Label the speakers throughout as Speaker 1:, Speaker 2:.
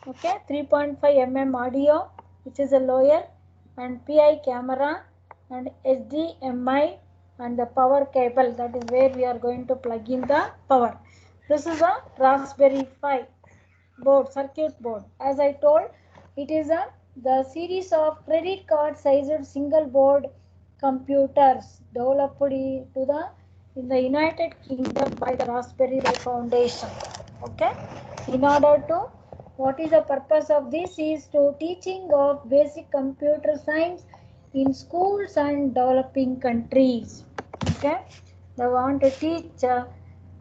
Speaker 1: Okay, 3.5 mm audio, which is a lower, and PI camera, and HDMI, and the power cable, that is where we are going to plug in the power. This is a Raspberry Pi board, circuit board. As I told, it is the series of credit card sized single board computers developed in the United Kingdom by the Raspberry Pi Foundation. Okay, in order to, what is the purpose of this is to teaching of basic computer science in schools and developing countries. Okay, they want to teach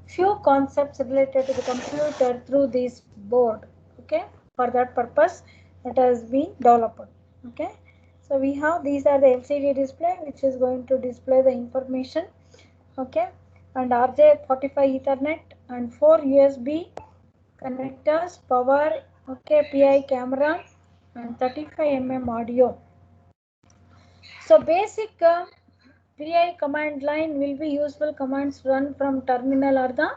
Speaker 1: few concepts related to the computer through this board. Okay, for that purpose it has been developed. Okay, so we have, these are the LCD display which is going to display the information. Okay, and RJ45 Ethernet and 4 USB connectors, power, okay, PI camera, and 35 mm audio. So basic PI command line will be useful commands run from terminal or the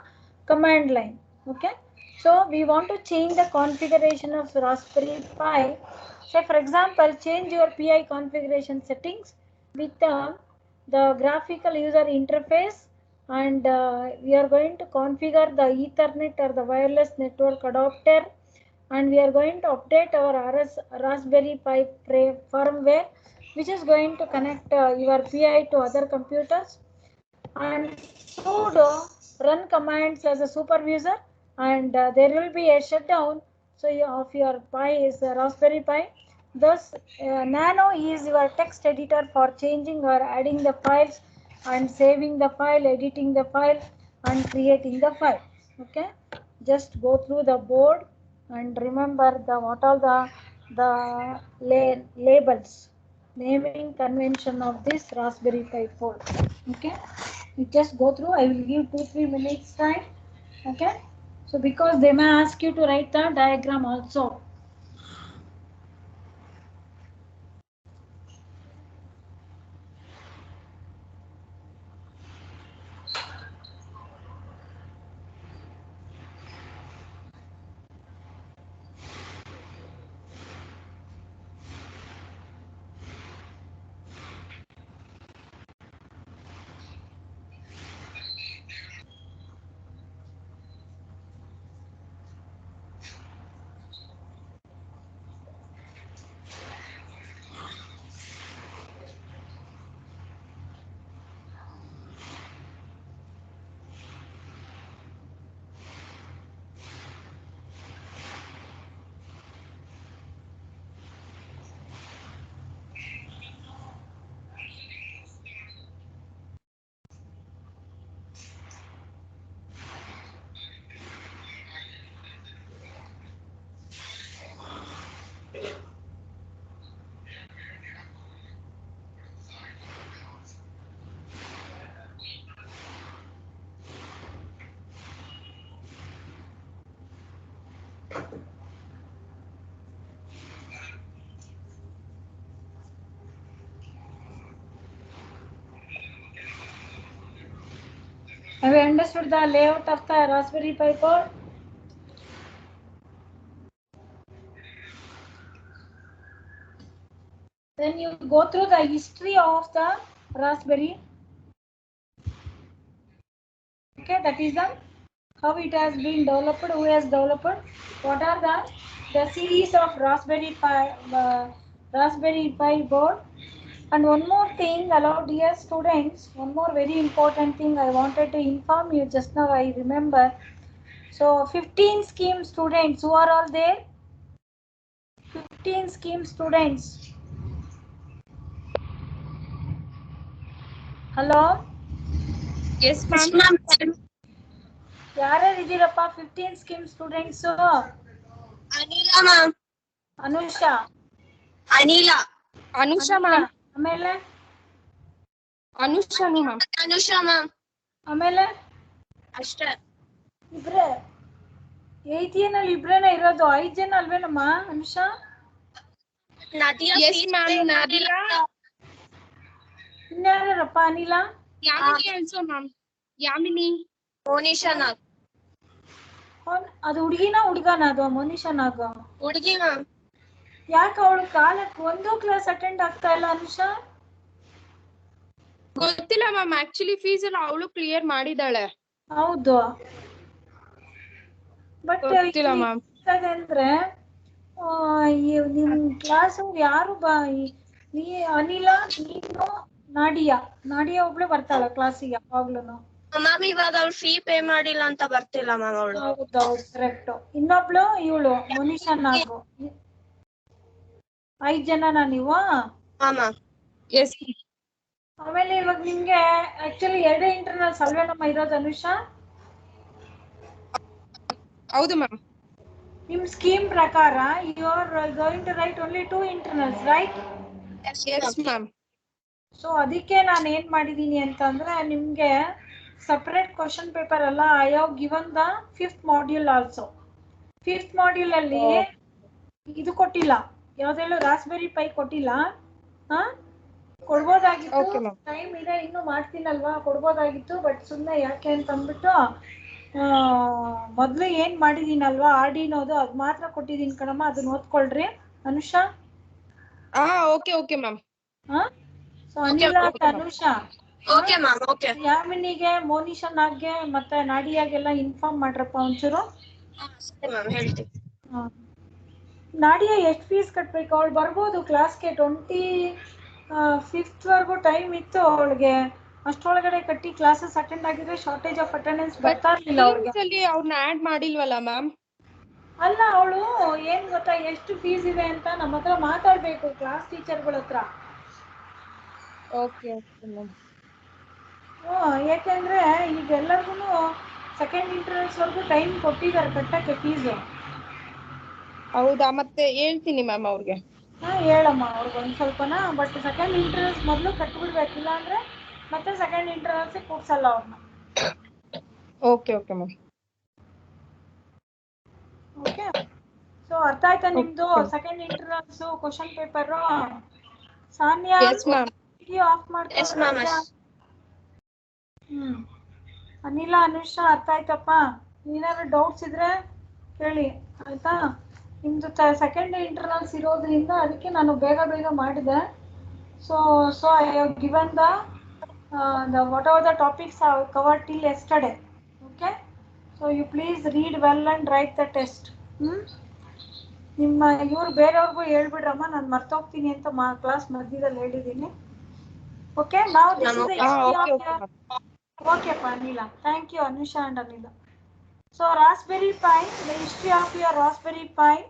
Speaker 1: command line. Okay, so we want to change the configuration of Raspberry Pi. Say for example, change your PI configuration settings with the graphical user interface, and we are going to configure the Ethernet or the wireless network adapter, and we are going to update our Raspberry Pi firmware, which is going to connect your PI to other computers, and sudo run commands as a supervisor, and there will be a shutdown of your Pi is Raspberry Pi. Thus, Nano is your text editor for changing or adding the files and saving the file, editing the file, and creating the file. Okay, just go through the board and remember the what all the labels, naming convention of this Raspberry Pi board. Okay, you just go through. I will give 2-3 minutes time. Okay, so because they may ask you to write the diagram also. Have you understood the layout of the Raspberry Pi board? Then you go through the history of the Raspberry. Okay, that is the how it has been developed, who has developed, what are the series of Raspberry Pi board. And one more thing, allow dear students, one more very important thing I wanted to inform you just now, I remember. So 15 scheme students, who are all there? 15 scheme students. Hello?
Speaker 2: Yes, ma'am.
Speaker 1: Yare idirappa 15 scheme students?
Speaker 2: Anila, ma'am.
Speaker 1: Anusha.
Speaker 2: Anila. Anusha, ma'am.
Speaker 1: ಆಮೇಲೆ
Speaker 2: Anushanu, ma'am. Anusha, ma'am.
Speaker 1: ಆಮೇಲೆ
Speaker 2: ಅಷ್ಟೇ.
Speaker 1: ಇಬ್ರೆ 8th ನಲ್ಲಿ ಇಬ್ರೇನೆ ಇರೋದು, 5 ಜನ ಅಲ್ವೇನಮ್ಮ Anusha?
Speaker 2: Yes, ma'am. Nadia.
Speaker 1: ಇನ್ಯಾರಪ್ಪ? ಅನಿಲ?
Speaker 2: Yamini also, ma'am. Yamini. Monisha, ma'am.
Speaker 1: ಅದು ಹುಡುಗಿನ ಹುಡುಗನ ಅದು ಮನುಷ್ಯನಾಗ
Speaker 2: ಹುಡುಗಿ ಮ್ಯಾಮ್.
Speaker 1: ಯಾಕೆ ಅವಳು ಕಾಲಕ್ಕೆ ಒಂದು ಕ್ಲಾಸ್ ಅಟೆಂಡ್ ಆಗ್ತಾ ಇಲ್ಲ ಅನುಷಾ?
Speaker 2: ಗೊತ್ತಿಲ್ಲ ಮ್ಯಾಮ್, ಆಕ್ಚುಲಿ ಫೀಸ್ ಎಲ್ಲ ಅವಳು ಕ್ಲಿಯರ್ ಮಾಡಿದಾಳೆ.
Speaker 1: ಹೌದು, ಬಟ್
Speaker 2: ಗೊತ್ತಿಲ್ಲ ಮ್ಯಾಮ್.
Speaker 1: ಅಂದ್ರೆ ನಿಮ್ ಕ್ಲಾಸ್ ಯಾರು ನೀ ಅನಿಲ, ನೀನು, ನಾಡಿಯಾ ಒಬ್ಳು ಬರ್ತಾಳ ಕ್ಲಾಸಿಗೆ ಯಾವಾಗ್ಲೂ.
Speaker 2: ಮ್ಯಾಮ್ ಇವಾಗ ಅವ್ಳು ಫೀ ಪೇ ಮಾಡಿಲ್ಲ ಅಂತ ಬರ್ತಿಲ್ಲ ಮ್ಯಾಮ್ ಅವಳು.
Speaker 1: ಹೌದೌದು ಕರೆಕ್ಟ್. ಇನ್ನೊಬ್ಳು ಇವಳು ಮನೀಷಾ ನಾಗು. 5 ಜನನಾ ನೀವು?
Speaker 2: ಹಾ ಮ್ಯಾಮ್. ಎಸ್.
Speaker 1: ಆಮೇಲೆ ಇವಾಗ ನಿಮ್ಗೆ ಆಕ್ಚುಲಿ 2 ಇಂಟರ್ನಲ್ಸ್ ಅಲ್ವೇನಮ್ಮ ಇರೋದು ಅನುಷಾ?
Speaker 2: ಹೌದು ಮ್ಯಾಮ್.
Speaker 1: ನಿಮ್ ಸ್ಕೀಮ್ ಪ್ರಕಾರ you are going to write only 2 internals, right?
Speaker 2: Yes ma'am.
Speaker 1: So ಅದಕ್ಕೆ ನಾನು ಏನ್ ಮಾಡಿದೀನಿ ಅಂತಂದ್ರೆ ನಿಮ್ಗೆ ಸಪರೇಟ್ ಕ್ವಶನ್ ಪೇಪರ್ ಅಲ್ಲ, I have given the 5th module also. 5th module ಅಲ್ಲಿ ಇದು ಕೊಟ್ಟಿಲ್ಲ, ಯಾವ್ದೆಲ್ಲೂ ರಾಸ್ಬೆರಿ ಪೈ ಕೊಟ್ಟಿಲ್ಲ. ಕೊಡ್ಬೋದಾಗಿತ್ತು, ಟೈಮ್ ಇದೆ, ಇನ್ನು ಮಾಡ್ತೀನಲ್ವಾ, ಕೊಡ್ಬೋದಾಗಿತ್ತು. ಬಟ್ ಸುಮ್ಮನೆ ಯಾಕೆ ಅಂತ ಅಂದ್ಬಿಟ್ಟು ಮೊದಲು ಏನ್ ಮಾಡಿದೀನಲ್ವಾ ಆರ್ಡಿನೋದು ಅದು ಮಾತ್ರ ಕೊಟ್ಟಿದ್ದೀನಿ ಕಣಮ್ಮ, ಅದನ್ನ ಓದ್ಕೊಳ್ರಿ Anusha.
Speaker 2: Okay ma'am.
Speaker 1: So Anila, Anusha, ಯಾಮಿನಿಗೆ, ಮೋನಿಶಾನಾಗೆ ಮತ್ತೆ ನಾಡಿಯಾಗೆಲ್ಲ ಇನ್ಫಾರ್ಮ್ ಮಾಡ್ರಪ್ಪ ಒಂಚೂರು.
Speaker 2: ಹೇಳ್ತೀನಿ.
Speaker 1: ನಾಡಿಯಾ ಎಷ್ಟು ಫೀಸ್ ಕಟ್ಬೇಕು? ಅವಳು ಬರ್ಬೋದು ಕ್ಲಾಸ್ಗೆ, 25th ವರೆಗೂ ಟೈಮ್ ಇತ್ತು ಅವಳಿಗೆ. ಅಷ್ಟೊಳಗಡೆ ಕಟ್ಟಿ ಕ್ಲಾಸಸ್ ಅಟೆಂಡ್ ಆಗಿದ್ರೆ ಶಾರ್ಟೇಜ್ ಆಫ್ ಅಟೆಂಡೆನ್ಸ್ ಬರ್ತಾ ಇರ್ಲಿಲ್ಲ ಅವ್ರಿಗೆ.
Speaker 2: ಅವ್ರನ್ನ ಆಡ್ ಮಾಡಿಲ್ವಲ್ಲ ಮ್ಯಾಮ್?
Speaker 1: ಅಲ್ಲ, ಅವಳು ಏನ್ ಗೊತ್ತಾ, ಎಷ್ಟು ಫೀಸ್ ಇದೆ ಅಂತ ನಮ್ಮ ಹತ್ರ ಮಾತಾಡ್ಬೇಕು ಕ್ಲಾಸ್ ಟೀಚರ್ಗಳ ಹತ್ರ.
Speaker 2: Okay ma'am.
Speaker 1: ಯಾಕೆಂದ್ರೆ ಈಗ ಎಲ್ಲರಿಗೂ ಸೆಕೆಂಡ್ ಇಂಟರ್ನಲ್ಸ್ ವರೆಗೂ ಟೈಮ್ ಕೊಟ್ಟಿದ್ದಾರೆ ಕಟ್ಟಕ್ಕೆ ಫೀಸು.
Speaker 2: ಹೌದಾ? ಮತ್ತೆ ಹೇಳ್ತೀನಿ ಮ್ಯಾಮ್ ಅವ್ರಿಗೆ.
Speaker 1: ಹೇಳಮ್ಮ ಅವ್ರಿಗೆ ಒಂದು ಸ್ವಲ್ಪನಾ. ಬಟ್ ಸೆಕೆಂಡ್ ಇಂಟರ್ನಲ್ಸ್ ಮೊದಲು ಕಟ್ಬಿಡ್ಬೇಕಿಲ್ಲ ಅಂದ್ರೆ ಮತ್ತೆ ಸೆಕೆಂಡ್ ಇಂಟರ್ನಲ್ಸ್ ಕೂರ್ಸಲ್ಲ ಅವ್ರನ್ನ.
Speaker 2: Okay ma'am.
Speaker 1: ಓಕೆ, ಸೊ ಅರ್ಥ ಆಯ್ತಾ ನಿಮ್ದು second internals question paper? Sanya, video of ಮಾಡ್ಕೊಳ್ಳಿ. ಅನಿಲ, ಅನುಷಾ ಅರ್ಥ ಆಯ್ತಪ್ಪ? ಏನಾದ್ರು ಡೌಟ್ಸ್ ಇದ್ರೆ ಕೇಳಿ ಆಯ್ತಾ? ನಿಮ್ದು ಸೆಕೆಂಡ್ ಇಂಟರ್ನಲ್ಸ್ ಇರೋದ್ರಿಂದ ಅದಕ್ಕೆ ನಾನು ಬೇಗ ಮಾಡಿದೆ. So I have given the what are the topics I have covered till yesterday. Okay, so you please read well and write the test. ನಿಮ್ಮ ಇವ್ರು ಬೇರೆಯವ್ರಿಗೂ ಹೇಳ್ಬಿಡ್ರಮ್ಮ, ನಾನು ಮರ್ತೋಗ್ತೀನಿ ಅಂತ ಕ್ಲಾಸ್ ಮಧ್ಯದಲ್ಲಿ ಹೇಳಿದ್ದೀನಿ. ಓಕೆ, ನಾವು this is the history of. ಓಕೆಪ್ಪ Anila, thank you Anusha and Anila. So Raspberry Pi, the history of your Raspberry Pi,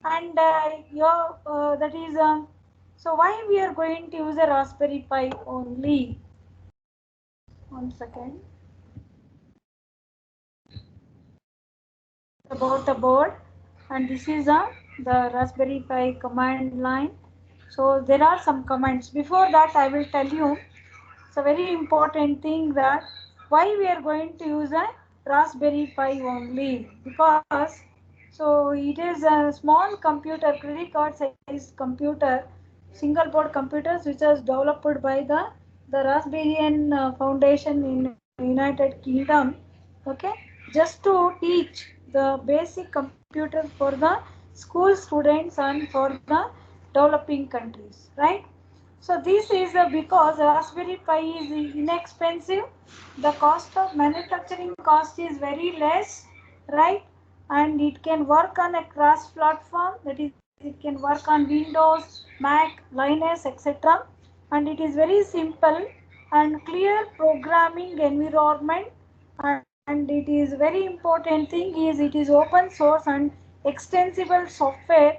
Speaker 1: and that is so why we are going to use a Raspberry Pi only. One second. About the board, and this is the Raspberry Pi command line. So there are some commands. Before that I will tell you, it's a very important thing that why we are going to use a Raspberry Pi only, because so it is a small computer, credit card size computer, single board computers which was developed by the Raspberry Foundation in United Kingdom. Okay, just to teach the basic computer for the school students and for the developing countries, right? So this is because Raspberry Pi is inexpensive. The cost of manufacturing cost is very less, right? And it can work on a cross platform, that is it can work on Windows, Mac, Linux, etc. And it is very simple and clear programming environment, and it is very important thing is it is open source and extensible software,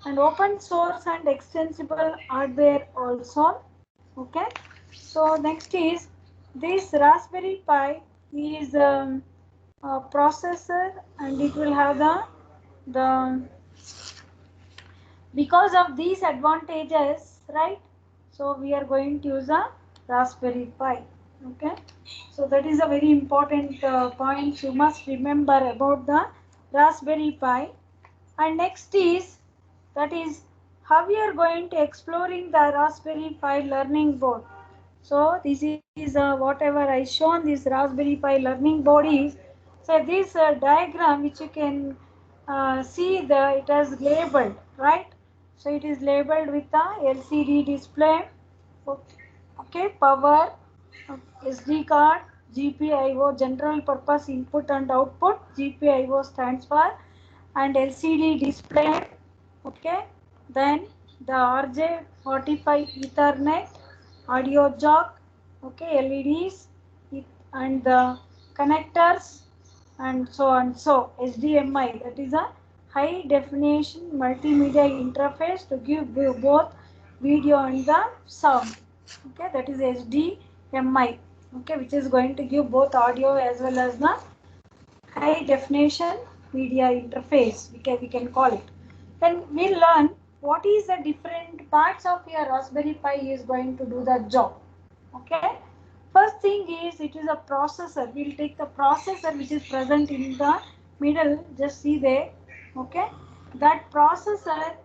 Speaker 1: and open source and extensible hardware also. Okay, so next is this Raspberry Pi is a processor, and it will have the because of these advantages, right? So we are going to use a Raspberry Pi. Okay, so that is a very important point you must remember about the Raspberry Pi. And next is, that is how we are going to exploring the Raspberry Pi learning board. So this is whatever I shown, this Raspberry Pi learning board is So this diagram which you can see it is labeled, right? So it is labeled with the LCD display. Okay, power, SD card, GPIO, general purpose input and output. GPIO stands for, and LCD display. Okay, then the RJ45 Ethernet, audio jack, okay, LEDs, and the connectors, and so on. So HDMI, that is a high definition multimedia interface to give both video and the sound. Okay, that is HDMI. Okay, which is going to give both audio as well as the high definition media interface. We can call it. Then we'll learn what is the different parts of your Raspberry Pi is going to do the job. Okay. First thing is it is a processor. We'll take the processor which is present in the middle. Just see there. Okay. That processor,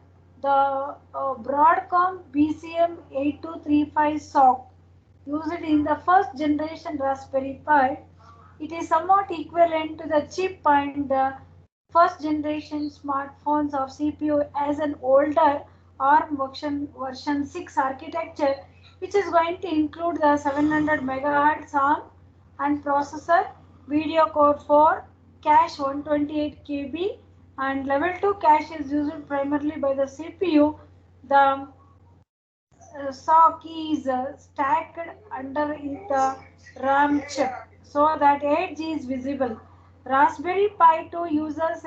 Speaker 1: the Broadcom BCM8235 SoC used in the first generation Raspberry Pi, it is somewhat equivalent to the chip and the first generation smartphones of CPU as an older ARM version 6 architecture, which is going to include the 700 MHz ARM and processor, video core 4, cache 128 KB, and level 2 cache is used primarily by the CPU. The sock is stacked under the RAM chip so that edge is visible. Raspberry Pi 2 uses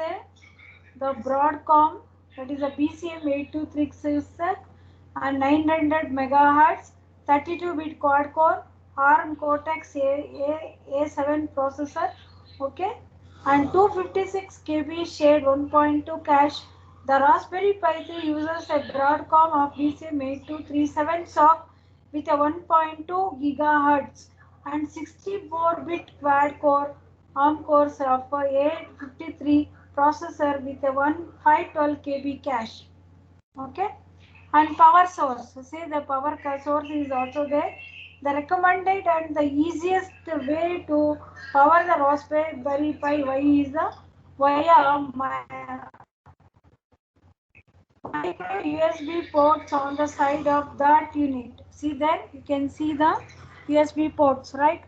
Speaker 1: the Broadcom, that is a BCM8236 and 900 MHz 32-bit quad core ARM Cortex A7 processor, okay, and 256 KB shared 1.2 cache. The Raspberry Pi 3 uses a Broadcom of BCM8237 SoC with a 1.2 GHz and 64-bit quad core ARM cores of A53 processor with a 512 KB cache. Okay, and power source. So say the power source is also there. The recommended and the easiest way to power the Raspberry Pi Y is the via micro USB ports on the side of that unit. See there, you can see the USB ports, right?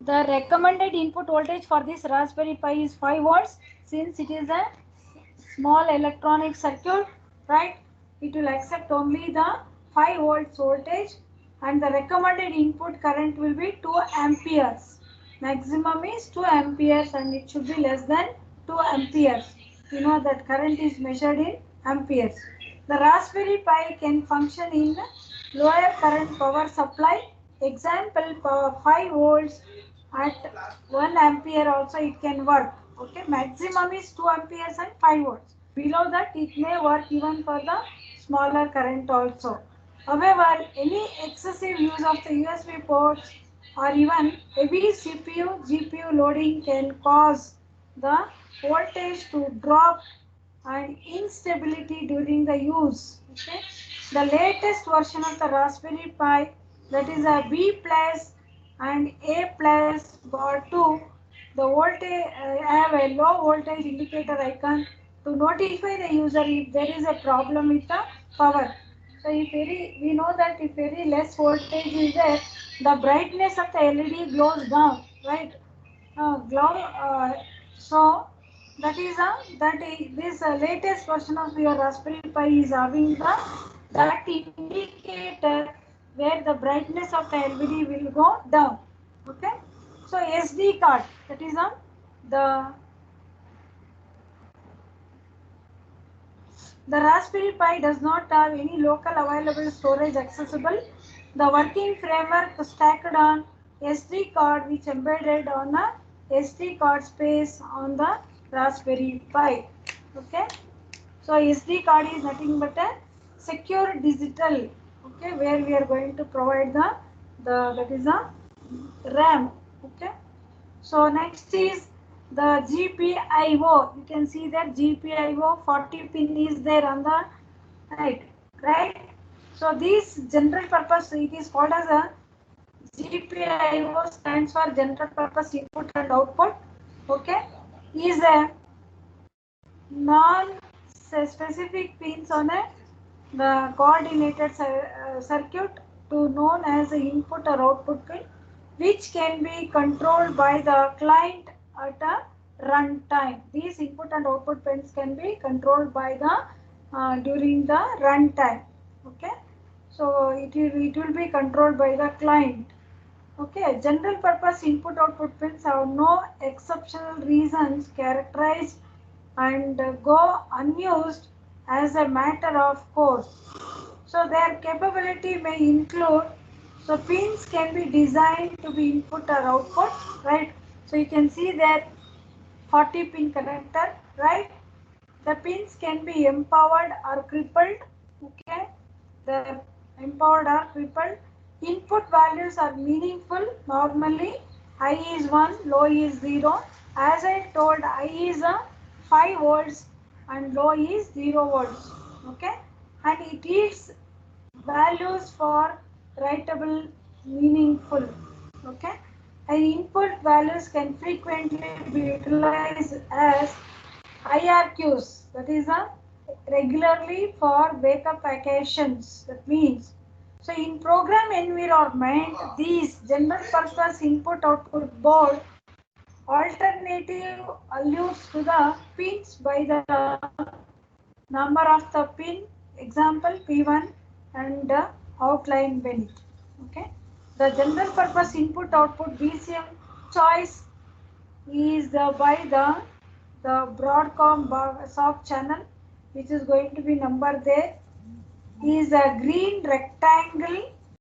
Speaker 1: The recommended input voltage for this Raspberry Pi is 5 volts since it is a small electronic circuit, right? It will accept only the 5 volts voltage, and the recommended input current will be 2 amperes. Maximum is 2 amperes and it should be less than 2 amperes. You know that current is measured in amperes. The Raspberry Pi can function in lower current power supply. Example, 5 volts at 1 ampere also it can work. Okay, maximum is 2 amperes and 5 volts. Below that it may work even for the smaller current also. However, any excessive use of the USB ports or even heavy CPU, GPU loading can cause the voltage to drop and instability during the use. Okay, the latest version of the Raspberry Pi, that is a B plus and A plus bar 2, the voltage have a low voltage indicator icon to notify the user if there is a problem with the power. So if we know that if very less voltage is there, the brightness of the LED glows down, right? So that is this latest version of your Raspberry Pi is having that indicator where the brightness of the LED will go down. Okay. So SD card, that is the Raspberry Pi does not have any local available storage accessible. The working framework stacked on SD card which embedded on a SD card space on the Raspberry Pi. Okay. So SD card is nothing but a secure digital. Okay, where we are going to provide the that is a RAM. Okay. So next is the Gpio. You can see that Gpio 40 pin is there on the right. So this general purpose, it is called as a Gpio, stands for general purpose input and output. okay, is a non-specific pins on the coordinated circuit to known as the input or output pin, which can be controlled by the client at a runtime. These input and output pins can be controlled by the during the runtime. Okay, so it will be controlled by the client. Okay, general purpose input output pins have no exceptional reasons characterized and go unused as a matter of course. So their capability may include, so pins can be designed to be input or output, right? So you can see that 40 pin connector, right? The pins can be empowered or crippled, okay? The empowered or crippled. Input values are meaningful. Normally, high is 1, low is 0. As I told, high is 5 volts and low is 0 volts, okay? And it is values for writable meaningful, okay? And input values can frequently be utilized as IRQs, that is regularly for backup occasions. That means, so in program environment, these general purpose input output board alternative alludes to the pins by the number of the pin, example P1 and outline beneath. Okay, the general purpose input output BCM choice is by the Broadcom soft channel, which is going to be number there, is a green rectangle